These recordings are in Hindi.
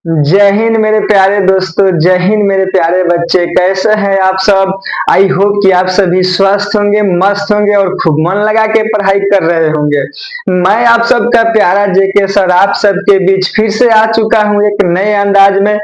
जय हिंद मेरे प्यारे दोस्तों, जय हिंद मेरे प्यारे बच्चे। कैसे हैं आप सब? आई होप कि आप सभी स्वस्थ होंगे, मस्त होंगे और खूब मन लगा के पढ़ाई कर रहे होंगे। मैं आप सबका प्यारा जेके सर आप सबके बीच फिर से आ चुका हूं एक नए अंदाज में।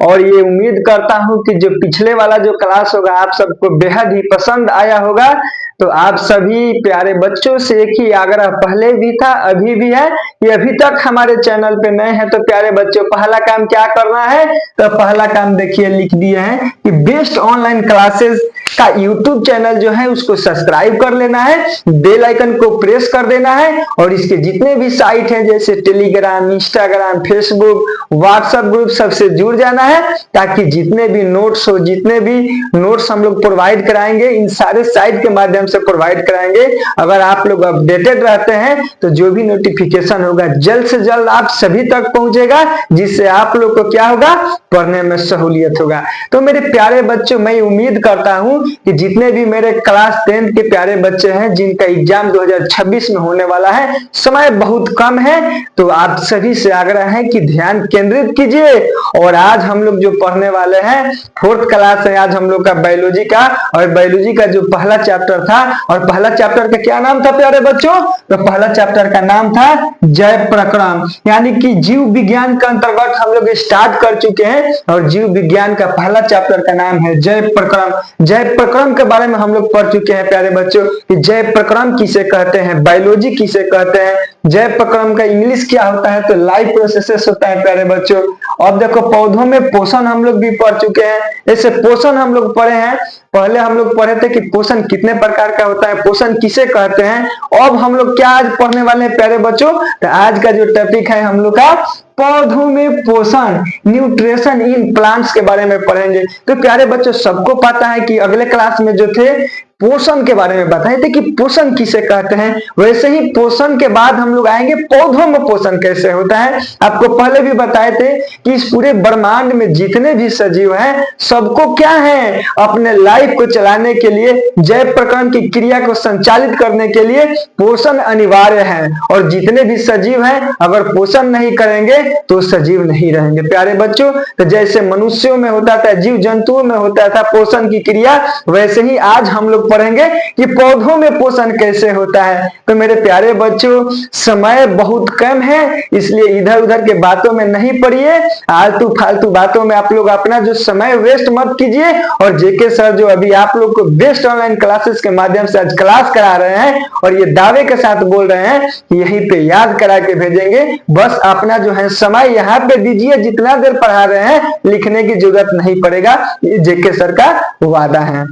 और ये उम्मीद करता हूं कि जो पिछले वाला जो क्लास होगा आप सबको बेहद ही पसंद आया होगा। तो आप सभी प्यारे बच्चों से एक ही आग्रह पहले भी था, अभी भी है कि अभी तक हमारे चैनल पे नए हैं तो प्यारे बच्चों पहला काम क्या करना है? तो पहला काम देखिए लिख दिए हैं कि बेस्ट ऑनलाइन क्लासेस का यूट्यूब चैनल जो है उसको सब्सक्राइब कर लेना है, बेल आइकन को प्रेस कर देना है और इसके जितने भी साइट हैं जैसे Telegram, Instagram, Facebook, WhatsApp group सबसे जुड़ जाना है, ताकि जितने भी नोट्स हो, जितने भी नोट्स हम लोग प्रोवाइड कराएंगे इन सारे साइट के माध्यम से प्रोवाइड कराएंगे। अगर आप लोग अपडेटेड रहते हैं तो जो भी नोटिफिकेशन होगा जल्द से जल्द आप सभी तक पहुंचेगा, जिससे आप लोग को क्या होगा? पढ़ने में सहूलियत होगा। तो मेरे प्यारे बच्चों, मैं उम्मीद करता हूं कि जितने भी मेरे क्लास 10 के प्यारे बच्चे हैं जिनका एग्जाम 2026 में होने वाला है, समय बहुत कम है, तो आप सभी से आग्रह है कि ध्यान केंद्रित कीजिए। और आज हम लोग जो पढ़ने वाले हैं, फोर्थ क्लास है आज हम लोग का बायोलॉजी का, और बायोलॉजी का जो पहला चैप्टर था, और पहला चैप्टर का क्या नाम था प्यारे बच्चों? तो पहला चैप्टर का नाम था जैव प्रक्रम, यानी कि जीव विज्ञान के अंतर्गत हम लोग स्टार्ट कर चुके हैं और जीव विज्ञान का पहला चैप्टर का नाम है जैव प्रक्रम। जैव प्रक्रम के बारे में हम लोग पढ़ चुके हैं प्यारे बच्चों कि जैव प्रक्रम किसे कहते हैं, बायोलॉजी किसे कहते हैं, जैव प्रक्रम का इंग्लिश क्या होता है, तो लाइफ प्रोसेसेस होता है प्यारे बच्चों। अब देखो पौधों में पोषण हम लोग भी पढ़ चुके हैं, ऐसे पोषण हम लोग पढ़े हैं। पहले हम लोग पढ़े थे कि पोषण कितने प्रकार का होता है, पोषण किसे कहते हैं। अब हम लोग क्या आज पढ़ने वाले हैं प्यारे बच्चों? तो आज का जो टॉपिक है हम लोग का पौधों में पोषण, न्यूट्रिशन इन प्लांट्स के बारे में पढ़ेंगे। तो प्यारे बच्चों सबको पता है कि अगले क्लास में जो थे पोषण के बारे में बताए थे कि पोषण किसे कहते हैं, वैसे ही पोषण के बाद हम लोग आएंगे पौधों में पोषण कैसे होता है। आपको पहले भी बताए थे कि इस पूरे ब्रह्मांड में जितने भी सजीव हैं सबको क्या है, अपने लाइफ को चलाने के लिए, जैव प्रक्रम की क्रिया को संचालित करने के लिए पोषण अनिवार्य है। और जितने भी सजीव हैं अगर पोषण नहीं करेंगे तो सजीव नहीं रहेंगे प्यारे बच्चों। तो जैसे मनुष्यों में होता था, जीव जंतुओं में होता था पोषण की क्रिया, वैसे ही आज हम लोग पढ़ेंगे कि पौधों में पोषण कैसे होता है। तो मेरे प्यारे बच्चों समय बहुत कम है, इसलिए इधर उधर के बातों में नहीं पड़िए, आलतू फालतू बातों में आप लोग अपना जो समय वेस्ट मत कीजिए। और जेके सर जो अभी आप लोग को बेस्ट ऑनलाइन क्लासेस के माध्यम से आज क्लास करा रहे हैं और ये दावे के साथ बोल रहे हैं कि यहीं पे याद करा के भेजेंगे, बस अपना जो है समय यहाँ पे दीजिए, जितना देर पढ़ा रहे हैं लिखने की जरूरत नहीं पड़ेगा, ये जेके सर का वादा है।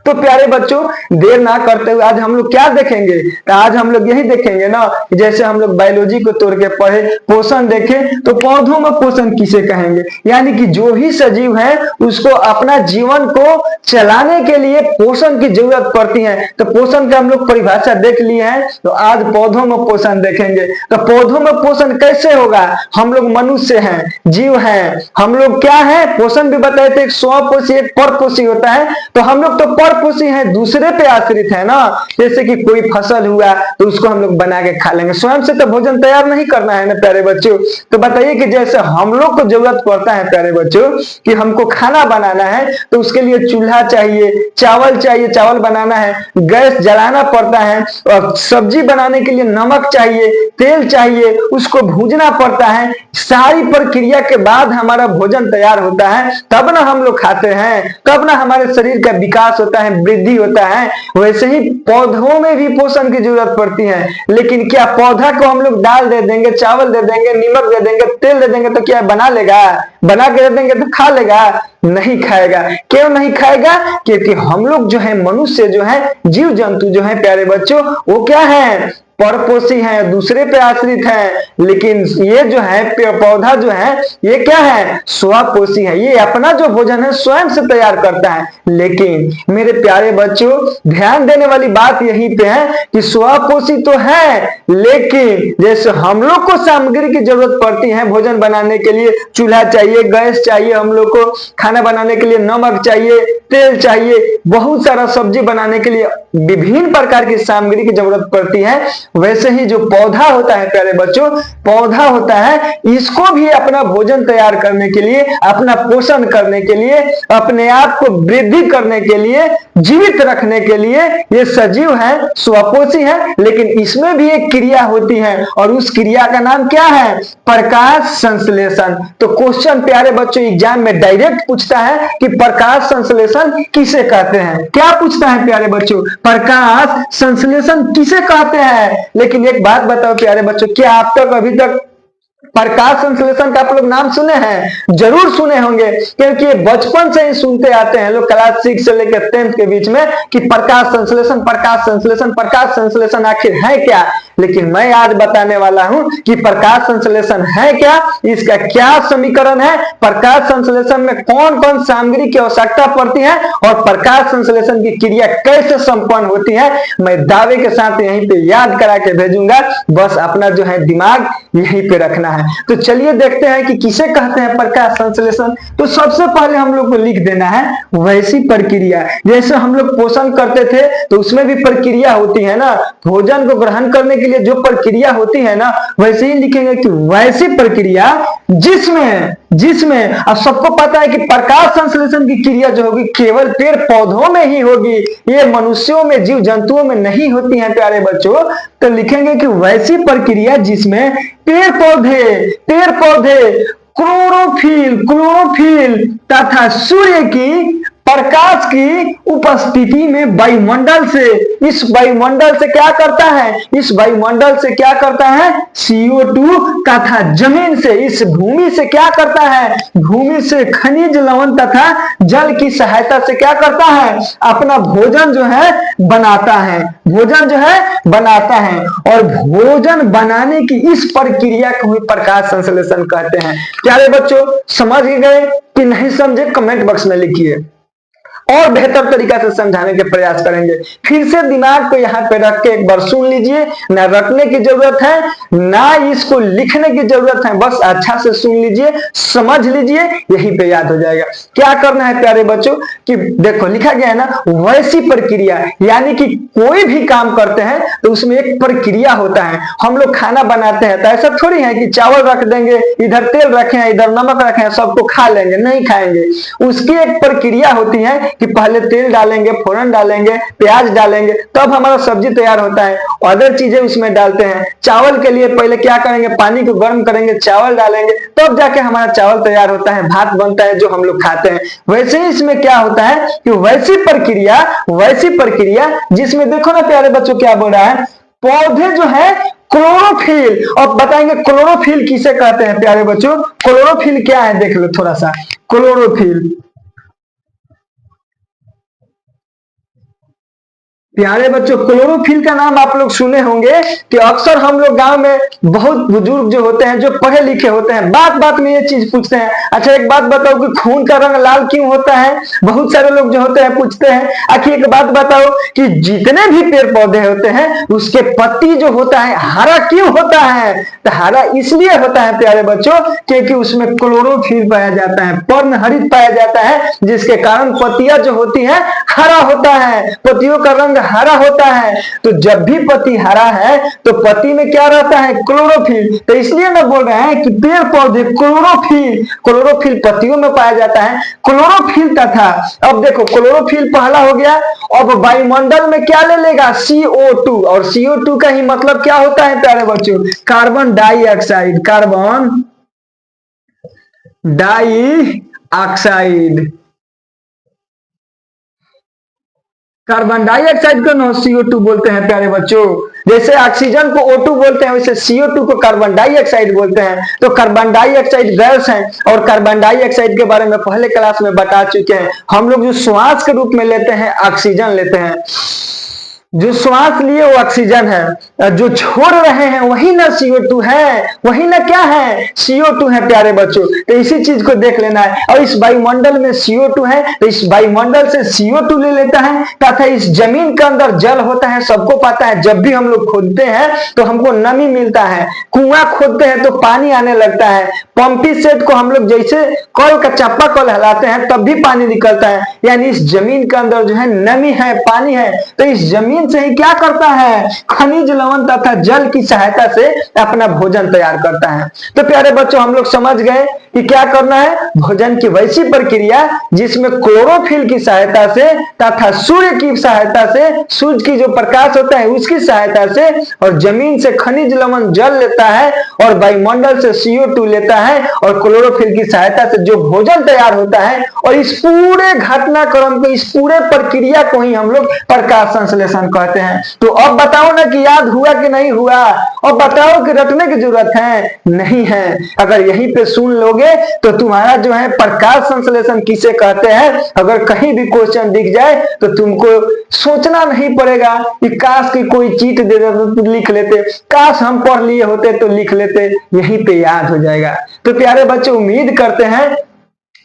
तो प्यारे बच्चों देर ना करते हुए आज हम लोग क्या देखेंगे? तो आज हम लोग यही देखेंगे ना, जैसे हम लोग बायोलॉजी को तोड़ के पढ़े, पोषण देखे, तो पौधों में पोषण किसे कहेंगे, यानी कि जो भी सजीव है उसको अपना जीवन को चलाने के लिए पोषण की जरूरत पड़ती है। तो पोषण का हम लोग परिभाषा देख लिए हैं, तो आज पौधों में पोषण देखेंगे। तो पौधों में पोषण कैसे होगा? हम लोग मनुष्य हैं, जीव हैं, हम लोग क्या है, पोषण भी बताए थे, एक स्वपोषी एक परपोषी होता है। तो हम लोग तो परपोषी है, दूसरे पे आश्रित है ना। जैसे कि कोई फसल हुआ तो उसको हम लोग बना के खा लेंगे, स्वयं से तो भोजन तैयार नहीं करना है ना प्यारे बच्चों। तो बताइए कि जैसे हम लोग को जरूरत पड़ता है प्यारे बच्चों कि हमको खाना बनाना है तो उसके लिए चूल्हा चाहिए, चावल चाहिए, चावल बनाना है, गैस जलाना पड़ता है, और सब्जी बनाने के लिए नमक चाहिए, तेल चाहिए, उसको भूजना पड़ता है। सारी प्रक्रिया के बाद हमारा भोजन तैयार होता है, तब ना हम लोग खाते हैं, तब ना हमारे शरीर का विकास होता है, वृद्धि होता है। वैसे ही पौधों में भी पोषण की जरूरत पड़ती है। लेकिन क्या पौधा को हम लोग दाल दे देंगे, चावल दे देंगे, नमक दे देंगे, तेल दे देंगे तो क्या बना लेगा? बना के दे देंगे तो खा लेगा? नहीं खाएगा। क्यों नहीं खाएगा? क्योंकि हम लोग जो है, मनुष्य जो है, जीव जंतु जो है प्यारे बच्चों, वो क्या है, परपोषी है, दूसरे पे आश्रित है। लेकिन ये जो है पौधा जो है ये क्या है, स्वपोषी है, ये अपना जो भोजन है स्वयं से तैयार करता है। लेकिन मेरे प्यारे बच्चों ध्यान देने वाली बात यहीं पे है कि स्वपोषी तो है, लेकिन जैसे हम लोग को सामग्री की जरूरत पड़ती है भोजन बनाने के लिए, चूल्हा चाहिए, गैस चाहिए, हम लोग को खाना बनाने के लिए नमक चाहिए, तेल चाहिए, बहुत सारा सब्जी बनाने के लिए विभिन्न प्रकार की सामग्री की जरूरत पड़ती है, वैसे ही जो पौधा होता है प्यारे बच्चों, पौधा होता है, इसको भी अपना भोजन तैयार करने के लिए, अपना पोषण करने के लिए, अपने आप को वृद्धि करने के लिए, जीवित रखने के लिए ये सजीव है, स्वपोषी है, लेकिन इसमें भी एक क्रिया होती है और उस क्रिया का नाम क्या है? प्रकाश संश्लेषण। तो क्वेश्चन प्यारे बच्चों एग्जाम में डायरेक्ट पूछता है कि प्रकाश संश्लेषण किसे कहते हैं? क्या पूछता है प्यारे बच्चों? प्रकाश संश्लेषण किसे कहते हैं? लेकिन एक बात बताओ प्यारे बच्चों, क्या आप तक अभी तक प्रकाश संश्लेषण का आप लोग नाम सुने हैं? जरूर सुने होंगे, क्योंकि बचपन से ही सुनते आते हैं लोग क्लास 6 से लेकर 10th के बीच में कि प्रकाश संश्लेषण, प्रकाश संश्लेषण, प्रकाश संश्लेषण आखिर है क्या। लेकिन मैं आज बताने वाला हूं कि प्रकाश संश्लेषण है क्या, इसका क्या समीकरण है, प्रकाश संश्लेषण में कौन कौन सामग्री की आवश्यकता पड़ती है और प्रकाश संश्लेषण की क्रिया कैसे संपन्न होती है। मैं दावे के साथ यहीं पे याद करा के भेजूंगा, बस अपना जो है दिमाग यहीं पे रखना है। तो चलिए देखते हैं कि किसे कहते हैं प्रकाश संश्लेषण। तो सबसे पहले हम लोग को लिख देना है वैसी प्रक्रिया, जैसे हम लोग पोषण करते थे तो उसमें भी प्रक्रिया होती है ना, भोजन को ग्रहण करने के लिए जो प्रक्रिया होती है ना, वैसे ही लिखेंगे कि वैसी प्रक्रिया जिसमें अब सबको पता है कि प्रकाश संश्लेषण की क्रिया जो होगी केवल पेड़ पौधों में ही होगी, ये मनुष्यों में, जीव जंतुओं में नहीं होती है प्यारे बच्चों। तो लिखेंगे कि वैसी प्रक्रिया जिसमें पेड़ पौधे क्लोरोफिल तथा सूर्य की प्रकाश की उपस्थिति में वायुमंडल से, इस वायुमंडल से क्या करता है, इस वायुमंडल से क्या करता है, CO2 तथा जमीन से, इस भूमि से क्या करता है, भूमि से खनिज लवण तथा जल की सहायता से क्या करता है, अपना भोजन जो है बनाता है, भोजन जो है बनाता है। और भोजन बनाने की इस प्रक्रिया को भी प्रकाश संश्लेषण कहते हैं। प्यारे बच्चों समझ गए कि नहीं समझे? कमेंट बॉक्स में लिखिए और बेहतर तरीका से समझाने के प्रयास करेंगे। फिर से दिमाग को यहाँ पे रख के एक बार सुन लीजिए, ना रखने की जरूरत है ना इसको लिखने की जरूरत है, बस अच्छा से सुन लीजिए, समझ लीजिए, यही पे याद हो जाएगा। क्या करना है प्यारे बच्चों कि देखो लिखा गया है ना वैसी प्रक्रिया, यानी कि कोई भी काम करते हैं तो उसमें एक प्रक्रिया होता है। हम लोग खाना बनाते हैं तो ऐसा थोड़ी है कि चावल रख देंगे, इधर तेल रखे, इधर नमक रखे, सबको खा लेंगे, नहीं खाएंगे। उसकी एक प्रक्रिया होती है कि पहले तेल डालेंगे, फोरन डालेंगे, प्याज डालेंगे, तब हमारा सब्जी तैयार होता है, अदर चीजें उसमें डालते हैं। चावल के लिए पहले क्या करेंगे, पानी को गर्म करेंगे, चावल डालेंगे, तब जाके हमारा चावल तैयार होता है, भात बनता है जो हम लोग खाते हैं। वैसे ही इसमें क्या होता है कि वैसी प्रक्रिया जिसमें देखो ना प्यारे बच्चों क्या बोल रहा है, पौधे जो है क्लोरोफिल, और बताएंगे क्लोरोफिल किसे कहते हैं प्यारे बच्चों। क्लोरोफिल क्या है देख लो थोड़ा सा। क्लोरोफिल प्यारे बच्चों, क्लोरोफिल का नाम आप लोग सुने होंगे कि अक्सर हम लोग गांव में बहुत बुजुर्ग जो होते हैं, जो पढ़े लिखे होते हैं, बात बात में ये चीज पूछते हैं, अच्छा एक बात बताओ कि खून का रंग लाल क्यों होता है? बहुत सारे लोग जो होते हैं पूछते हैं। आखिर एक बात बताओ कि जितने भी पेड़ पौधे होते हैं उसके पत्ती जो होता है हरा क्यों होता है? तो हरा इसलिए होता है प्यारे बच्चों क्योंकि उसमें क्लोरोफिल पाया जाता है, पर्णहरित पाया जाता है, जिसके कारण पत्तियां जो होती है हरा होता है, पत्तियों का रंग हरा होता है। तो जब भी पत्ती हरा है तो पत्ती में क्या रहता है, क्लोरोफिल। तो इसलिए मैं बोल रहे हैं कि पेड़ पौधे क्लोरोफिल पत्तियों में पाया जाता है। क्लोरोफिल तथा अब देखो क्लोरोफिल पहला हो गया, अब वायुमंडल में क्या ले लेगा, CO2, और CO2 का ही मतलब क्या होता है प्यारे बच्चों, carbon dioxide, carbon dioxide. Carbon dioxide को CO2 बोलते हैं प्यारे बच्चों। जैसे ऑक्सीजन को O2 बोलते हैं वैसे CO2 को कार्बन डाइऑक्साइड बोलते हैं। तो कार्बन डाइऑक्साइड गैस है और कार्बन डाइऑक्साइड के बारे में पहले क्लास में बता चुके हैं। हम लोग जो श्वास के रूप में लेते हैं ऑक्सीजन लेते हैं, जो श्वास लिए वो ऑक्सीजन है, जो छोड़ रहे हैं वही ना CO2 है, वही ना क्या है, CO2 है प्यारे बच्चों। तो इसी चीज को देख लेना है। और इस वायुमंडल में CO2 है तो इस वायुमंडल से CO2 ले लेता है तथा इस जमीन के अंदर जल होता है। सबको पता है जब भी हम लोग खोदते हैं तो हमको नमी मिलता है, कुआं खोदते हैं तो पानी आने लगता है, पंपी सेट को हम लोग जैसे कल का चापा कल हिलाते हैं तब भी पानी निकलता है। यानी इस जमीन के अंदर जो है नमी है, पानी है। तो इस जमीन जमीन से ही क्या करता है, खनिज लवण तथा जल की सहायता से अपना भोजन तैयार करता है। तो प्यारे बच्चों हम लोग समझ गए कि क्या करना है, भोजन की वैसी प्रक्रिया जिसमें क्लोरोफिल की सहायता से तथा सूर्य की सहायता से, सूर्य की जो प्रकाश होता है उसकी सहायता से, और जमीन से खनिज लवण जल लेता है, और वायुमंडल से CO2 लेता है, और क्लोरोफिल की सहायता से जो भोजन तैयार होता है। और इस पूरे घटनाक्रम को, इस पूरे प्रक्रिया को ही हम लोग प्रकाश संश्लेषण कहते हैं। तो अब बताओ ना कि याद हुआ कि नहीं हुआ, और बताओ कि रटने की जरूरत है नहीं है। अगर यहीं पे सुन लोगे तो तुम्हारा जो है प्रकाश संश्लेषण किसे कहते हैं, अगर कहीं भी क्वेश्चन दिख जाए तो तुमको सोचना नहीं पड़ेगा कि काश की कोई चीट दे दे तो लिख लेते, काश हम पढ़ लिए होते तो लिख लेते, यहीं पे याद हो जाएगा। तो प्यारे बच्चे उम्मीद करते हैं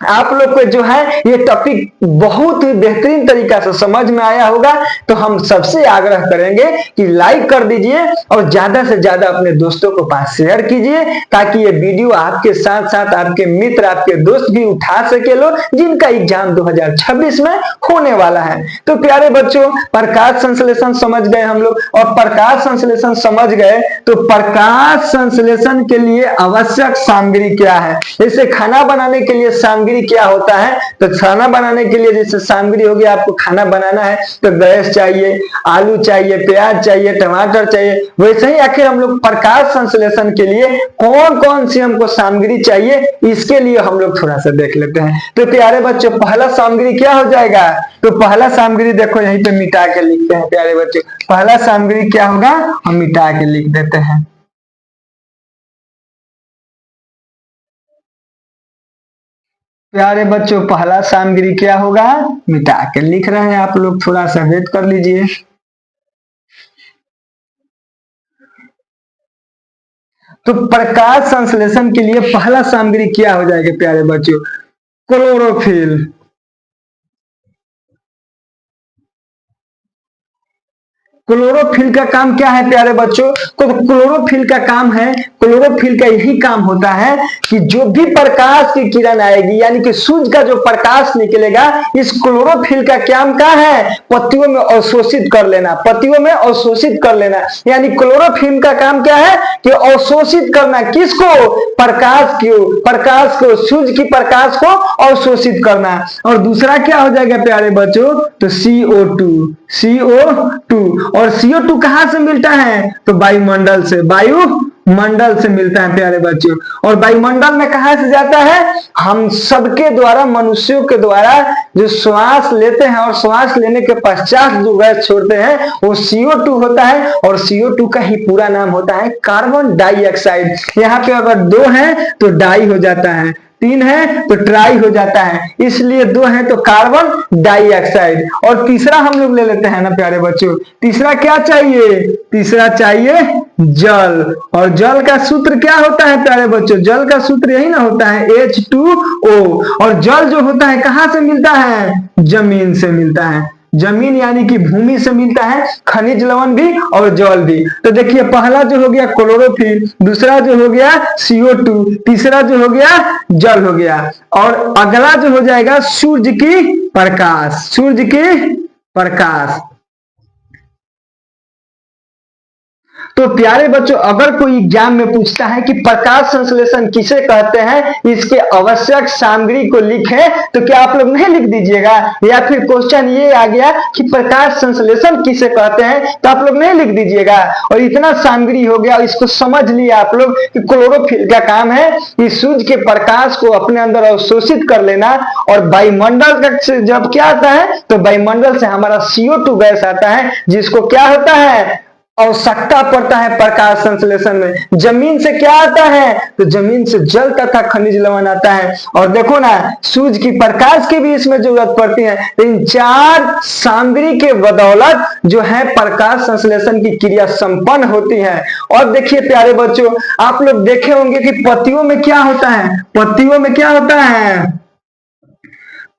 आप लोग को जो है ये टॉपिक बहुत ही बेहतरीन तरीका से समझ में आया होगा। तो हम सबसे आग्रह करेंगे कि लाइक कर दीजिए और ज्यादा से ज्यादा अपने दोस्तों को पास शेयर कीजिए, ताकि ये वीडियो आपके साथ साथ आपके मित्र, आपके दोस्त भी उठा सके लो जिनका एग्जाम 2026 में होने वाला है। तो प्यारे बच्चों प्रकाश संश्लेषण समझ गए हम लोग, और प्रकाश संश्लेषण समझ गए तो प्रकाश संश्लेषण के लिए आवश्यक सामग्री क्या है। जैसे खाना बनाने के लिए सामग्री क्या होता है, तो खाना बनाने के लिए जैसे सामग्री होगी, आपको खाना बनाना है तो गैस चाहिए, आलू चाहिए, प्याज चाहिए, टमाटर चाहिए। वैसे ही आखिर हम लोग प्रकाश संश्लेषण के लिए कौन कौन सी हमको सामग्री चाहिए, इसके लिए हम लोग थोड़ा सा देख लेते हैं। तो प्यारे बच्चों पहला सामग्री क्या हो जाएगा, तो पहला सामग्री देखो यहीं पे मिटा के लिखते हैं। प्यारे बच्चों पहला सामग्री क्या होगा, हम मिटा के लिख देते हैं। प्यारे बच्चों पहला सामग्री क्या होगा, मिटा के लिख रहे हैं, आप लोग थोड़ा सा वेट कर लीजिए। तो प्रकाश संश्लेषण के लिए पहला सामग्री क्या हो जाएगा प्यारे बच्चों, क्लोरोफिल। क्लोरोफिल का काम क्या है प्यारे बच्चों, तो क्लोरोफिल का काम है, क्लोरोफिल का यही काम होता है कि जो भी प्रकाश की किरण आएगी, यानी कि सूर्य का जो प्रकाश निकलेगा, इस क्लोरोफिल का काम क्या है, पत्तियों में अवशोषित कर लेना, पत्तियों में अवशोषित कर लेना। यानी क्लोरोफिल का काम क्या है कि अवशोषित करना, किसको, प्रकाश को, सूर्य की प्रकाश को अवशोषित करना। और दूसरा क्या हो जाएगा प्यारे बच्चों, तो CO2। और CO2 कहां से मिलता है, तो वायुमंडल से, वायुमंडल से मिलता है प्यारे बच्चों। और वायुमंडल में कहां से जाता है, हम सबके द्वारा, मनुष्यों के द्वारा जो श्वास लेते हैं और श्वास लेने के पश्चात जो गैस छोड़ते हैं वो CO2 होता है। और CO2 का ही पूरा नाम होता है कार्बन डाइऑक्साइड। यहाँ पे अगर 2 है तो डाई हो जाता है, 3 है तो ट्राई हो जाता है, इसलिए 2 है तो कार्बन डाइऑक्साइड। और तीसरा हम लोग ले लेते हैं ना प्यारे बच्चों, तीसरा क्या चाहिए, तीसरा चाहिए जल। और जल का सूत्र क्या होता है प्यारे बच्चों, जल का सूत्र यही ना होता है H2O। और जल जो होता है कहां से मिलता है, जमीन से मिलता है, जमीन यानी कि भूमि से मिलता है, खनिज लवण भी और जल भी। तो देखिए पहला जो हो गया क्लोरोफिल, दूसरा जो हो गया CO2, तीसरा जो हो गया जल हो गया, और अगला जो हो जाएगा सूर्य की प्रकाश, सूर्य की प्रकाश। तो प्यारे बच्चों अगर कोई एग्जाम में पूछता है कि प्रकाश संश्लेषण किसे कहते हैं, इसके आवश्यक सामग्री को लिखें, तो क्या आप लोग नहीं लिख दीजिएगा। या फिर क्वेश्चन ये आ गया कि प्रकाश संश्लेषण किसे कहते हैं, तो आप लोग नहीं लिख दीजिएगा। और इतना सामग्री हो गया, इसको समझ लिया आप लोग कि क्लोरोफिल का काम है कि सूर्य के प्रकाश को अपने अंदर अवशोषित कर लेना। और वायुमंडल का जब क्या आता है, तो वायुमंडल से हमारा CO2 गैस आता है, जिसको क्या होता है, आवश्यकता पड़ता है प्रकाश संश्लेषण में। जमीन से क्या आता है, तो जमीन से जल तथा खनिज लवण आता है। और देखो ना सूर्य की प्रकाश की भी इसमें जरूरत पड़ती है। तो इन 4 सामग्री के बदौलत जो है प्रकाश संश्लेषण की क्रिया संपन्न होती है। और देखिए प्यारे बच्चों आप लोग देखे होंगे कि पत्तियों में क्या होता है, पत्तियों में क्या होता है,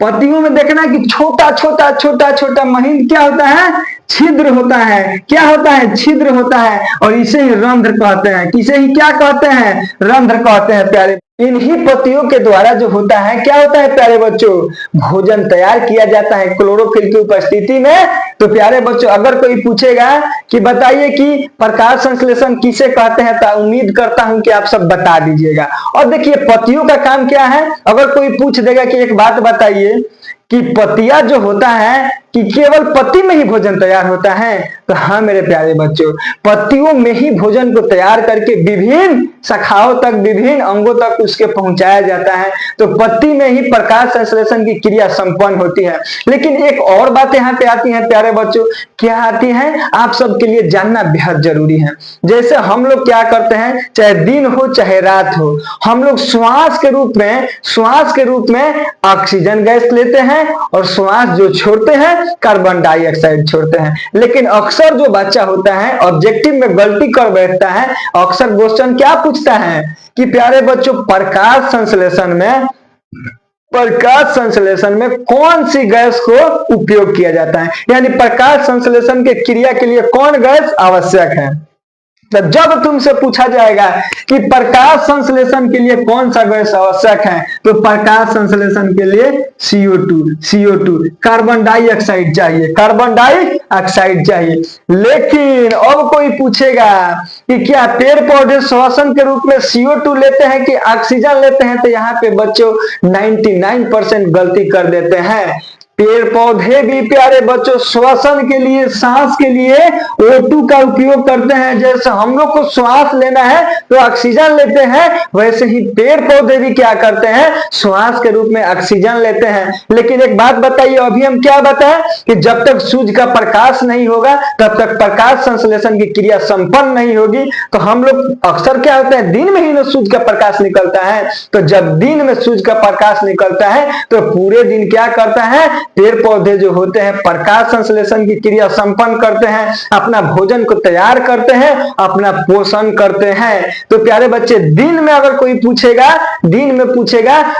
पत्तियों में देखना कि छोटा छोटा छोटा छोटा महीन क्या होता है, छिद्र होता है। क्या होता है, छिद्र होता है। और इसे ही रंध्र कहते हैं, किसे ही क्या कहते हैं, रंध्र कहते हैं प्यारे। इन्हीं पत्तियों के द्वारा जो होता है, क्या होता है प्यारे बच्चों, भोजन तैयार किया जाता है क्लोरोफिल की उपस्थिति में। तो प्यारे बच्चों, अगर कोई पूछेगा कि बताइए कि प्रकाश संश्लेषण किसे कहते हैं, तो उम्मीद करता हूं कि आप सब बता दीजिएगा। और देखिए पत्तियों का काम क्या है, अगर कोई पूछ देगा कि एक बात बताइए कि पत्तियां जो होता है कि केवल पत्ती में ही भोजन तैयार होता है, तो हाँ मेरे प्यारे बच्चों, पत्तियों में ही भोजन को तैयार करके विभिन्न शाखाओं तक, विभिन्न अंगों तक उसके पहुंचाया जाता है। तो पत्ती में ही प्रकाश संश्लेषण की क्रिया संपन्न होती है। लेकिन एक और बात यहाँ पे आती है प्यारे बच्चों, क्या आती है, आप सबके लिए जानना बेहद जरूरी है। जैसे हम लोग क्या करते हैं, चाहे दिन हो चाहे रात हो, हम लोग श्वास के रूप में ऑक्सीजन गैस लेते हैं और श्वास जो छोड़ते हैं कार्बन डाइऑक्साइड छोड़ते हैं। लेकिन अक्सर जो बच्चा होता है ऑब्जेक्टिव में गलती कर बैठता है, अक्सर क्वेश्चन क्या पूछता है कि प्यारे बच्चों प्रकाश संश्लेषण में कौन सी गैस को उपयोग किया जाता है, यानी प्रकाश संश्लेषण के क्रिया के लिए कौन गैस आवश्यक है। तो जब तुमसे पूछा जाएगा कि प्रकाश संश्लेषण के लिए कौन सा गैस आवश्यक है, तो प्रकाश संश्लेषण के लिए CO2 कार्बन डाइऑक्साइड चाहिए। लेकिन अब कोई पूछेगा कि क्या पेड़ पौधे श्वसन के रूप में CO2 लेते हैं कि ऑक्सीजन लेते हैं, तो यहाँ पे बच्चों 99% गलती कर देते हैं। पेड़ पौधे भी प्यारे बच्चों श्वसन के लिए, सांस के लिए O2 का उपयोग करते हैं। जैसे हम लोग को श्वास लेना है तो ऑक्सीजन लेते हैं, वैसे ही पेड़ पौधे भी क्या करते हैं, श्वास के रूप में ऑक्सीजन लेते हैं। लेकिन एक बात बताइए, अभी हम क्या बताएं कि जब तक सूर्य का प्रकाश नहीं होगा तब तक प्रकाश संश्लेषण की क्रिया संपन्न नहीं होगी। तो हम लोग अक्सर क्या होता है, दिन में ही ना सूर्य का प्रकाश निकलता है। तो जब दिन में सूर्य का प्रकाश निकलता है तो पूरे दिन क्या करता है, पेड़ पौधे जो होते हैं प्रकाश संश्लेषण की क्रिया संपन्न करते हैं, अपना भोजन को तैयार करते हैं, अपना पोषण करते हैं। तो प्यारे बच्चे, दिन में अगर कोई पूछेगा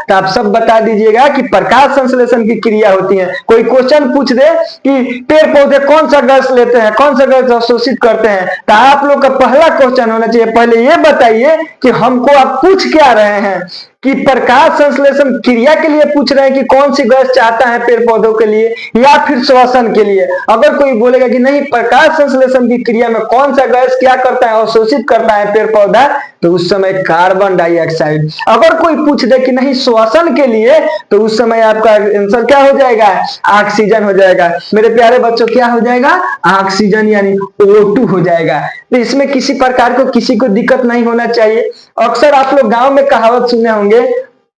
तो आप सब बता दीजिएगा कि प्रकाश संश्लेषण की क्रिया होती है। कोई क्वेश्चन पूछ दे कि पेड़ पौधे कौन सा गैस लेते हैं, कौन सा गैस अवशोषित करते हैं, तो आप लोग का पहला क्वेश्चन होना चाहिए, पहले ये बताइए कि हमको आप पूछ क्या रहे हैं, कि प्रकाश संश्लेषण क्रिया के लिए पूछ रहे हैं कि कौन सी गैस चाहता है पेड़ पौधों के लिए, या फिर श्वसन के लिए। अगर कोई बोलेगा कि नहीं प्रकाश संश्लेषण की क्रिया में कौन सा गैस क्या करता है, अवशोषित करता है पेड़ पौधा, तो उस समय कार्बन डाइऑक्साइड। अगर कोई पूछ दे कि नहीं श्वसन के लिए, तो उस समय आपका आंसर क्या हो जाएगा, ऑक्सीजन हो जाएगा। मेरे प्यारे बच्चों, क्या हो जाएगा, ऑक्सीजन यानी O2 हो जाएगा। तो इसमें किसी प्रकार को किसी को दिक्कत नहीं होना चाहिए। अक्सर आप लोग गांव में कहावत सुने होंगे,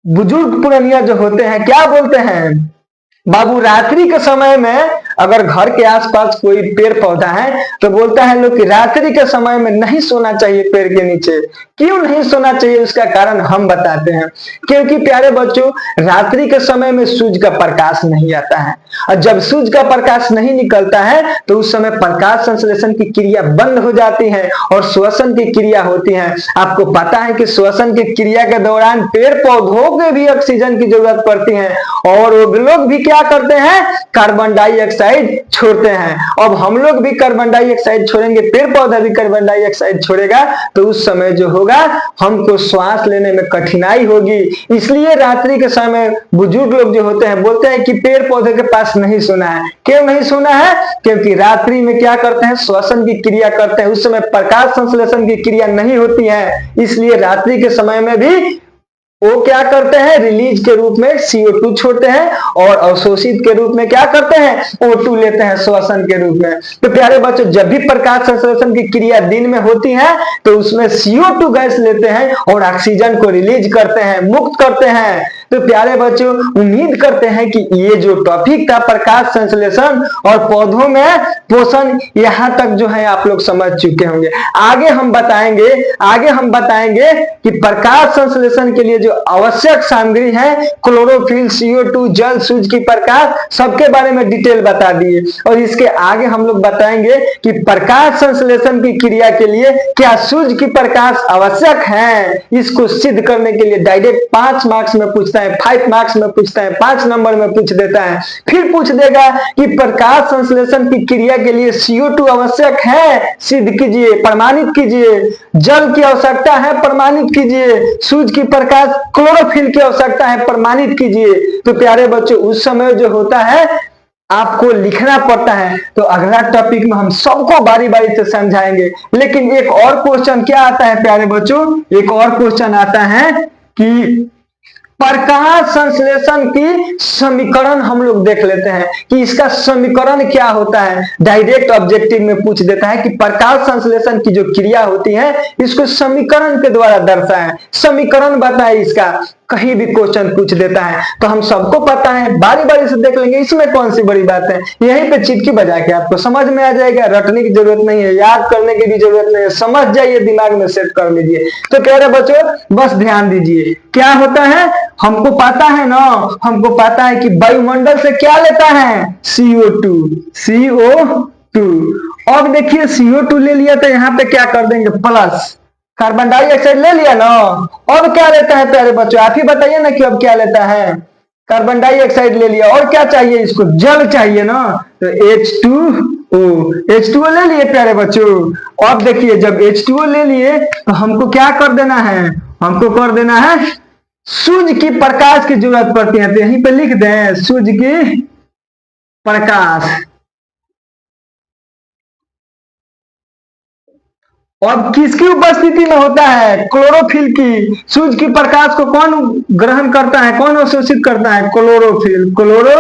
बुजुर्ग पुरानिया जो होते हैं क्या बोलते हैं, बाबू रात्रि के समय में अगर घर के आसपास कोई पेड़ पौधा है तो बोलता है लोग कि रात्रि के समय में नहीं सोना चाहिए पेड़ के नीचे। क्यों नहीं सोना चाहिए, उसका कारण हम बताते हैं। क्योंकि प्यारे बच्चों, रात्रि के समय में सूर्य का प्रकाश नहीं आता है, और जब सूर्य का प्रकाश नहीं निकलता है तो उस समय प्रकाश संश्लेषण की क्रिया बंद हो जाती है और श्वसन की क्रिया होती है। आपको पता है कि श्वसन की क्रिया के दौरान पेड़ पौधों को भी ऑक्सीजन की जरूरत पड़ती है, और वो लोग भी क्या करते हैं, कार्बन डाइऑक्साइड छोड़ते हैं। अब हम लोग भी कार्बन डाइऑक्साइड छोड़ेंगे, पेड़ पौधा भी कार्बन डाइऑक्साइड छोड़ेगा, तो उस समय जो होगा हमको श्वास लेने में कठिनाई होगी। इसलिए रात्रि के समय बुजुर्ग लोग जो होते हैं बोलते हैं कि पेड़ पौधे के पास नहीं सोना है। क्यों नहीं सोना है, क्योंकि रात्रि में क्या करते हैं, श्वसन की क्रिया करते हैं, उस समय प्रकाश संश्लेषण की क्रिया नहीं होती है। इसलिए रात्रि के समय में भी वो क्या करते हैं, रिलीज के रूप में CO2 छोड़ते हैं, और अवशोषित के रूप में क्या करते हैं, O2 लेते हैं श्वसन के रूप में। तो प्यारे बच्चों, जब भी प्रकाश संश्लेषण की क्रिया दिन में होती है तो उसमें CO2 गैस लेते हैं और ऑक्सीजन को रिलीज करते हैं, मुक्त करते हैं। तो प्यारे बच्चों, उम्मीद करते हैं कि ये जो टॉपिक था प्रकाश संश्लेषण और पौधों में पोषण, यहाँ तक जो है आप लोग समझ चुके होंगे। आगे हम बताएंगे कि प्रकाश संश्लेषण के लिए जो आवश्यक सामग्री है, क्लोरोफिल, CO2, जल, सूर्य की प्रकाश, सबके बारे में डिटेल बता दिए। और इसके आगे हम लोग बताएंगे कि प्रकाश संश्लेषण की क्रिया के लिए क्या सूर्य की प्रकाश आवश्यक है। इसको सिद्ध करने के लिए डायरेक्ट 5 मार्क्स में पूछता पूछता है, 5 मार्क्स में पूछता है, 5 नंबर में पूछ देता है। फिर पूछ देगा कि प्रकाश संश्लेषण की क्रिया के लिए CO2 आवश्यक है, सिद्ध कीजिए, प्रमाणित कीजिए। जल की आवश्यकता है, प्रमाणित कीजिए। सूर्य की प्रकाश क्लोरोफिल की आवश्यकता है, प्रमाणित कीजिए। तो प्यारे बच्चों, उस समय जो होता है आपको लिखना पड़ता है। तो अगला टॉपिक में हम सबको बारी बारी से समझाएंगे। लेकिन एक और क्वेश्चन क्या आता है प्यारे बच्चों, एक और क्वेश्चन आता है कि प्रकाश संश्लेषण की समीकरण हम लोग देख लेते हैं कि इसका समीकरण क्या होता है। डायरेक्ट ऑब्जेक्टिव में पूछ देता है कि प्रकाश संश्लेषण की जो क्रिया होती है इसको समीकरण के द्वारा दर्शाएं, समीकरण बताए इसका। कहीं भी क्वेश्चन पूछ देता है तो हम सबको पता है, बारी बारी से देख लेंगे, इसमें कौन सी बड़ी बात है। यहीं पे चिटकी बजा के आपको समझ में आ जाएगा, रटने की जरूरत नहीं है, याद करने की भी जरूरत नहीं है, समझ जाइए, दिमाग में सेट कर लीजिए। तो कह रहे बच्चों बस ध्यान दीजिए, क्या होता है हमको पता है ना, हमको पता है कि वायुमंडल से क्या लेता है, CO2। अब देखिए CO2 ले लिया तो यहाँ पे क्या कर देंगे, प्लस कार्बन डाइऑक्साइड ले लिया ना। अब क्या लेता है प्यारे बच्चों, आप ही बताइए ना कि अब क्या लेता है, कार्बन डाइऑक्साइड ले लिया। और क्या चाहिए इसको, जल चाहिए ना, तो H2O ले लिए प्यारे बच्चों। अब देखिए जब H2O ले लिए तो हमको क्या कर देना है, हमको कर देना है सूर्य की प्रकाश की जरूरत पड़ती है। तो यहीं पे लिख दें सूर्य की प्रकाश। अब किसकी उपस्थिति में होता है, क्लोरोफिल की। सूर्य की प्रकाश को कौन ग्रहण करता है, कौन अवशोषित करता है, क्लोरोफिल, क्लोरो।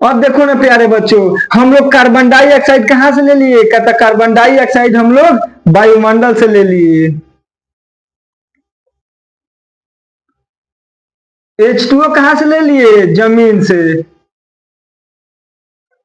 अब देखो ना प्यारे बच्चों, हम लोग कार्बन डाइऑक्साइड कहां से ले लिए, कहता कार्बन डाइऑक्साइड हम लोग वायुमंडल से ले लिए। H2O कहां से ले लिए, जमीन से।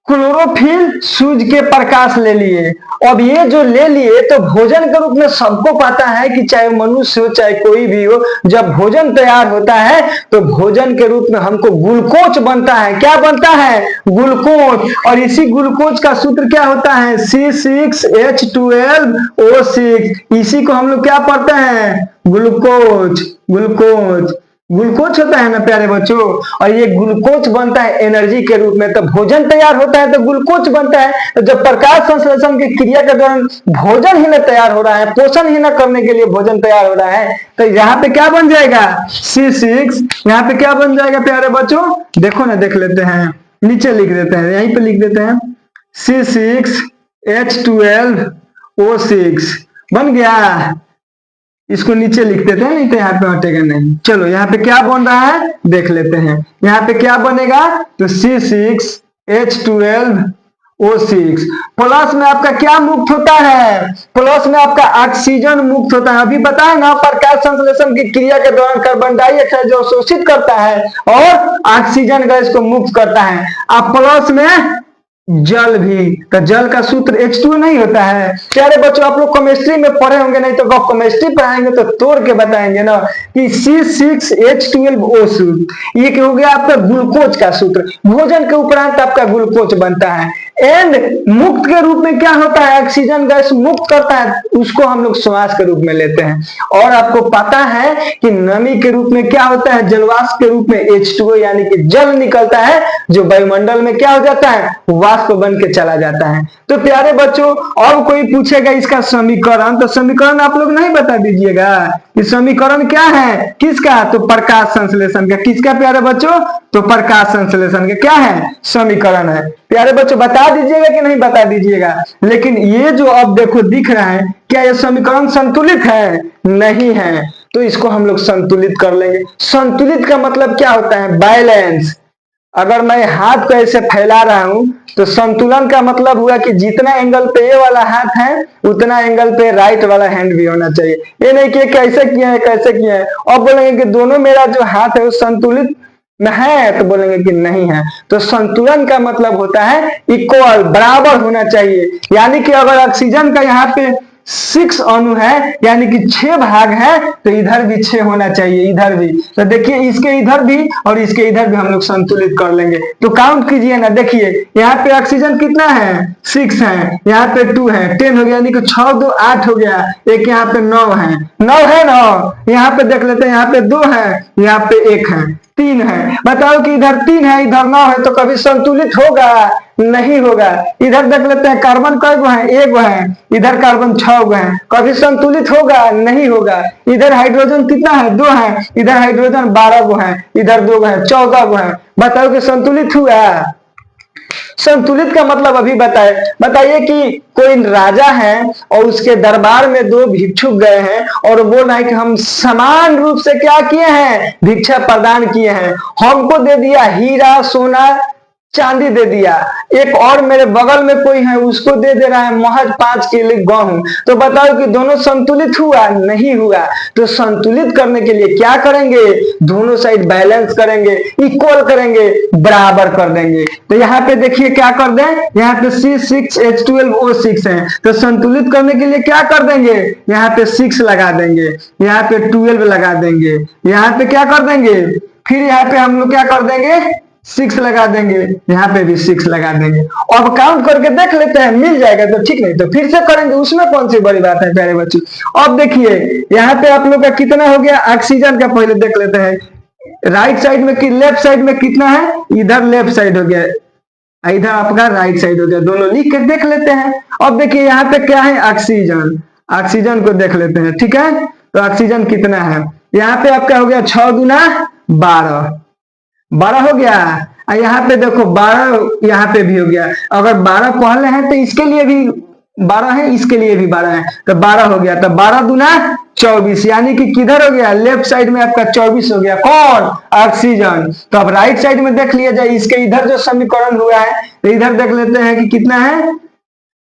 क्लोरोफिल सूर्य के प्रकाश ले लिए। अब ये जो ले लिए तो भोजन के रूप में सबको पता है कि चाहे मनुष्य हो चाहे कोई भी हो, जब भोजन तैयार होता है तो भोजन के रूप में हमको ग्लूकोज बनता है। क्या बनता है, ग्लूकोज। और इसी ग्लूकोज का सूत्र क्या होता है, C6H12O6। इसी को हम लोग क्या पढ़ते हैं, ग्लूकोज, ग्लूकोज, ग्लूकोज होता है ना प्यारे बच्चों। और ये ग्लूकोज बनता है एनर्जी के रूप में। तो भोजन तैयार होता है तो ग्लूकोज बनता है। तो जब प्रकाश संश्लेषण की क्रिया के दौरान भोजन ही न तैयार हो रहा है, पोषण ही न करने के लिए भोजन तैयार हो रहा है, तो यहाँ पे क्या बन जाएगा, C6। यहाँ पे क्या बन जाएगा प्यारे बच्चों, देखो ना, देख लेते हैं, नीचे लिख देते हैं, यहीं पे लिख देते हैं C6H12O6 बन गया। इसको नीचे लिख देते हैं, नहीं तो यहाँ पे हटेगा नहीं। चलो यहाँ पे क्या बन रहा है देख लेते हैं। यहाँ पे क्या बनेगा, तो C6H12O6 प्लस में आपका क्या मुक्त होता है, प्लस में आपका ऑक्सीजन मुक्त होता है। अभी बताए ना, प्रकाश संश्लेषण की क्रिया के दौरान कार्बन डाइऑक्साइड जो शोषित करता है और ऑक्सीजन गैस को मुक्त करता है। अब प्लस में जल भी, तो जल का सूत्र H2O नहीं होता है प्यारे बच्चों। आप लोग केमिस्ट्री में पढ़े होंगे, नहीं तो केमिस्ट्री पढ़ाएंगे तो तोड़ के बताएंगे ना कि C6H12O6 ये क्या हो गया, आपका ग्लूकोज का सूत्र। भोजन के उपरांत आपका ग्लूकोज बनता है। एंड मुक्त के रूप में क्या होता है, ऑक्सीजन गैस मुक्त करता है, उसको हम लोग श्वास के रूप में लेते हैं। और आपको पता है कि नमी के रूप में क्या होता है, जलवाष्प के रूप में H2O यानी कि जल निकलता है, जो वायुमंडल में क्या हो जाता है, वाष्प बन के चला जाता है। तो प्यारे बच्चों, अब कोई पूछेगा इसका समीकरण, तो समीकरण आप लोग नहीं बता दीजिएगा कि समीकरण क्या है, किसका, तो प्रकाश संश्लेषण का। किसका प्यारे बच्चों, तो प्रकाश संश्लेषण का क्या है, समीकरण है। प्यारे बच्चों बता दीजिएगा कि नहीं बता दीजिएगा। लेकिन ये जो अब देखो दिख रहा है, क्या ये समीकरण संतुलित है, नहीं है, तो इसको हम लोग संतुलित कर लेंगे। संतुलित का मतलब क्या होता है, बैलेंस। अगर मैं हाथ को ऐसे फैला रहा हूं तो संतुलन का मतलब हुआ कि जितना एंगल पे ये वाला हाथ है उतना एंगल पे राइट वाला हैंड भी होना चाहिए। ये नहीं कि कैसे किया है कैसे किया है। अब बोलेंगे कि दोनों मेरा जो हाथ है वो संतुलित में है, तो बोलेंगे कि नहीं है। तो संतुलन का मतलब होता है इक्वल, बराबर होना चाहिए। यानी कि अगर ऑक्सीजन का यहाँ पे 6 अणु है, यानी कि 6 भाग है, तो इधर भी 6 होना चाहिए, इधर भी। तो देखिए इसके इधर भी और इसके इधर भी हम लोग संतुलित कर लेंगे। तो काउंट कीजिए ना, देखिए यहाँ पे ऑक्सीजन कितना है, 6 है, यहाँ पे 2 है, 10 हो गया, यानी कि 6 2 8 हो गया, एक यहाँ पे 9 है, 9 है ना, यहाँ पे देख लेते हैं, यहाँ पे 2 है, यहाँ पे 1 है, 3 है। बताओ कि इधर 3 है इधर 9 है, तो कभी संतुलित होगा, नहीं होगा। इधर देख लेते हैं कार्बन कई गो है, 1 गो है, इधर कार्बन 6 गो है, कभी संतुलित होगा, नहीं होगा। इधर हाइड्रोजन कितना है, 2 है, इधर हाइड्रोजन 12 गो है, इधर 2 गो है, 14 गो है। बताओ कि संतुलित हुआ। संतुलित का मतलब अभी बताइए कि कोई राजा है और उसके दरबार में 2 भिक्षुक गए हैं और बोल रहा है कि हम समान रूप से क्या किए हैं, भिक्षा प्रदान किए हैं। हमको दे दिया हीरा सोना चांदी दे दिया, एक और मेरे बगल में कोई है उसको दे दे रहा है महज 5 किलो गेहूं। तो बताओ कि दोनों संतुलित हुआ, नहीं हुआ। तो संतुलित करने के लिए क्या करेंगे, दोनों साइड बैलेंस करेंगे, इक्वल करेंगे, बराबर कर देंगे। तो यहाँ पे देखिए क्या कर दें, यहाँ पे C6H12O6 है, तो संतुलित करने के लिए क्या कर देंगे, यहाँ पे 6 लगा देंगे, यहाँ पे 12 लगा देंगे, यहाँ पे क्या कर देंगे, फिर यहाँ पे हम लोग क्या कर देंगे, 6 लगा देंगे, यहाँ पे भी 6 लगा देंगे। अब काउंट करके देख लेते हैं, मिल जाएगा तो ठीक, नहीं तो फिर से करेंगे, उसमें कौन सी बड़ी बात है प्यारे बच्चों। अब देखिए यहाँ पे आप लोग का कितना हो गया, ऑक्सीजन का पहले देख लेते हैं। राइट साइड में लेफ्ट साइड में कितना है, इधर लेफ्ट साइड हो गया, इधर आपका राइट साइड हो गया, दोनों लिख के देख लेते हैं। अब देखिए यहाँ पे क्या है, ऑक्सीजन, ऑक्सीजन को देख लेते हैं, ठीक है। तो ऑक्सीजन कितना है, यहाँ पे आपका हो गया 6 गुना 12, 12 हो गया। यहाँ पे देखो 12, यहाँ पे भी हो गया। अगर 12 पहले है तो इसके लिए भी 12 है, इसके लिए भी 12 है, तो 12 हो गया। तो 12 दूना 24, यानी कि किधर हो गया, लेफ्ट साइड में आपका 24 हो गया, कौन, ऑक्सीजन। तो अब राइट साइड में देख लिया जाए, इसके इधर जो समीकरण हुआ है, तो इधर देख लेते हैं कि कितना है,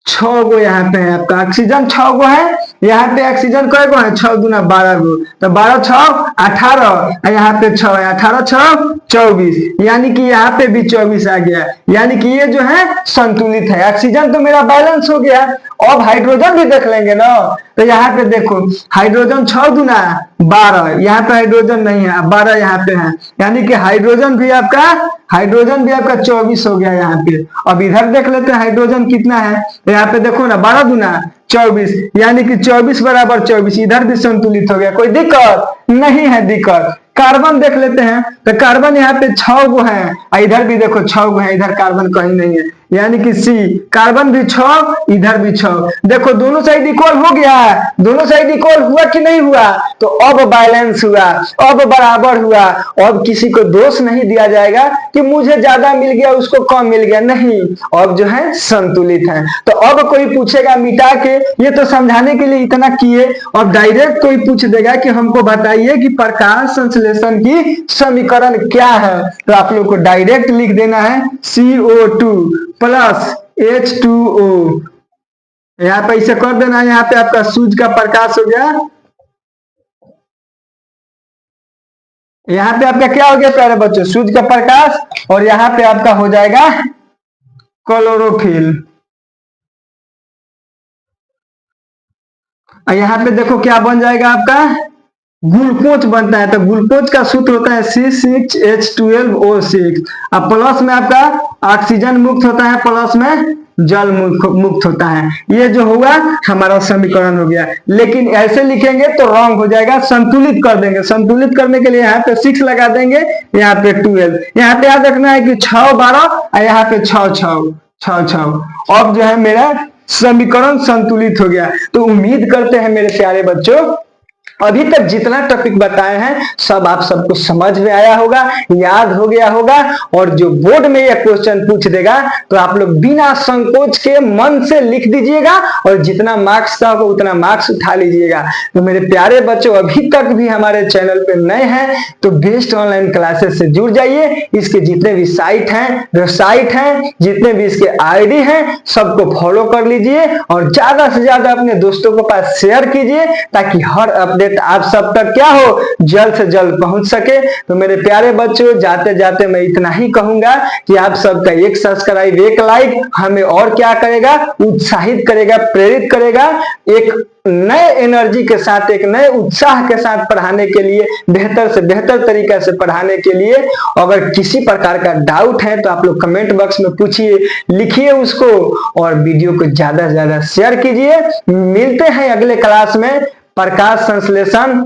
6 गो यहाँ पे है आपका ऑक्सीजन, 6 गो है, यहाँ पे ऑक्सीजन कई गो है, 6 दूना 12 गो, तो 12 6 18, यहाँ पे 6 है, 18 6 24, यानी कि यहाँ पे भी 24 आ गया, यानी कि ये जो है संतुलित है। ऑक्सीजन तो मेरा बैलेंस हो गया। अब हाइड्रोजन भी देख लेंगे ना, तो यहाँ पे देखो हाइड्रोजन 6 दूना 12, यहाँ पे हाइड्रोजन नहीं है, 12 यहाँ पे है, यानी कि हाइड्रोजन भी आपका 24 हो गया यहाँ पे। अब इधर देख लेते हैं हाइड्रोजन कितना है, तो यहाँ पे देखो ना 12 दूना 24, यानी कि 24 बराबर 24, इधर भी संतुलित हो गया, कोई दिक्कत नहीं है। दिक्कत कार्बन देख लेते हैं, तो कार्बन यहाँ पे 6 गो है, इधर भी देखो 6 गो है, इधर कार्बन कहीं नहीं है, यानी कि C, कार्बन भी 6, इधर भी 6। देखो दोनों साइड इक्वल हो गया, दोनों साइड इक्वल हुआ कि नहीं हुआ, तो अब बैलेंस हुआ, अब बराबर हुआ। अब किसी को दोष नहीं दिया जाएगा कि मुझे ज्यादा मिल गया उसको कम मिल गया, नहीं, अब जो है संतुलित है। तो अब कोई पूछेगा मिटा के, ये तो समझाने के लिए इतना किए, अब डायरेक्ट कोई पूछ देगा कि हमको बताइए कि प्रकाश संश्लेषण की समीकरण क्या है, तो आप लोग को डायरेक्ट लिख देना है CO2 प्लस H2O, यहाँ पे इसे कर देना है। यहाँ पे आपका सूर्य का प्रकाश हो गया, यहाँ पे आपका क्या हो गया प्यारे बच्चों, सूर्य का प्रकाश, और यहाँ पे आपका हो जाएगा क्लोरोफिल। यहाँ पे देखो क्या बन जाएगा आपका, ग्लूकोज बनता है। तो ग्लूकोज का सूत्र होता है C6H12O6, अब प्लस में आपका ऑक्सीजन मुक्त होता है, प्लस में जल मुक्त होता है। ये जो हुआ हमारा समीकरण हो गया। लेकिन ऐसे लिखेंगे तो रॉन्ग हो जाएगा, संतुलित कर देंगे। संतुलित करने के लिए यहाँ पे 6 लगा देंगे, यहाँ पे 12, यहाँ पे याद रखना है कि 6 12 और यहाँ पे 6 6 6 6। अब जो है मेरा समीकरण संतुलित हो गया। तो उम्मीद करते हैं मेरे प्यारे बच्चों अभी तक जितना टॉपिक बताए हैं सब आप सबको समझ में आया होगा, याद हो गया होगा। और जो बोर्ड में यह क्वेश्चन पूछ देगा तो आप लोग बिना संकोच के मन से लिख दीजिएगा और जितना मार्क्स का होगा उतना मार्क्स उठा लीजिएगा। तो मेरे प्यारे बच्चों अभी तक भी हमारे चैनल पे नए हैं तो बेस्ट ऑनलाइन क्लासेस से जुड़ जाइए। इसके जितने भी साइट हैं, वेबसाइट हैं, जितने भी इसके आईडी हैं सबको फॉलो कर लीजिए और ज्यादा से ज्यादा अपने दोस्तों के पास शेयर कीजिए ताकि हर अपडेट अपडेट आप सब तक क्या हो, जल्द से जल्द पहुंच सके। तो मेरे प्यारे बच्चों, जाते जाते मैं इतना ही कहूंगा कि आप सबका एक सब्सक्राइब, एक लाइक हमें और क्या करेगा, उत्साहित करेगा, प्रेरित करेगा, एक नए एनर्जी के साथ, एक नए उत्साह के साथ पढ़ाने के लिए, बेहतर से बेहतर तरीके से पढ़ाने के लिए। अगर किसी प्रकार का डाउट है तो आप लोग कमेंट बॉक्स में पूछिए, लिखिए उसको, और वीडियो को ज्यादा से ज्यादा शेयर कीजिए। मिलते हैं अगले क्लास में। प्रकाश संश्लेषण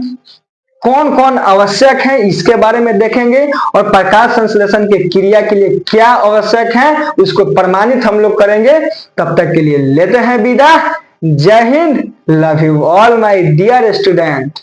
कौन कौन आवश्यक है इसके बारे में देखेंगे, और प्रकाश संश्लेषण के क्रिया के लिए क्या आवश्यक है उसको प्रमाणित हम लोग करेंगे। तब तक के लिए लेते हैं विदा। जय Hind. Love you all my dear student.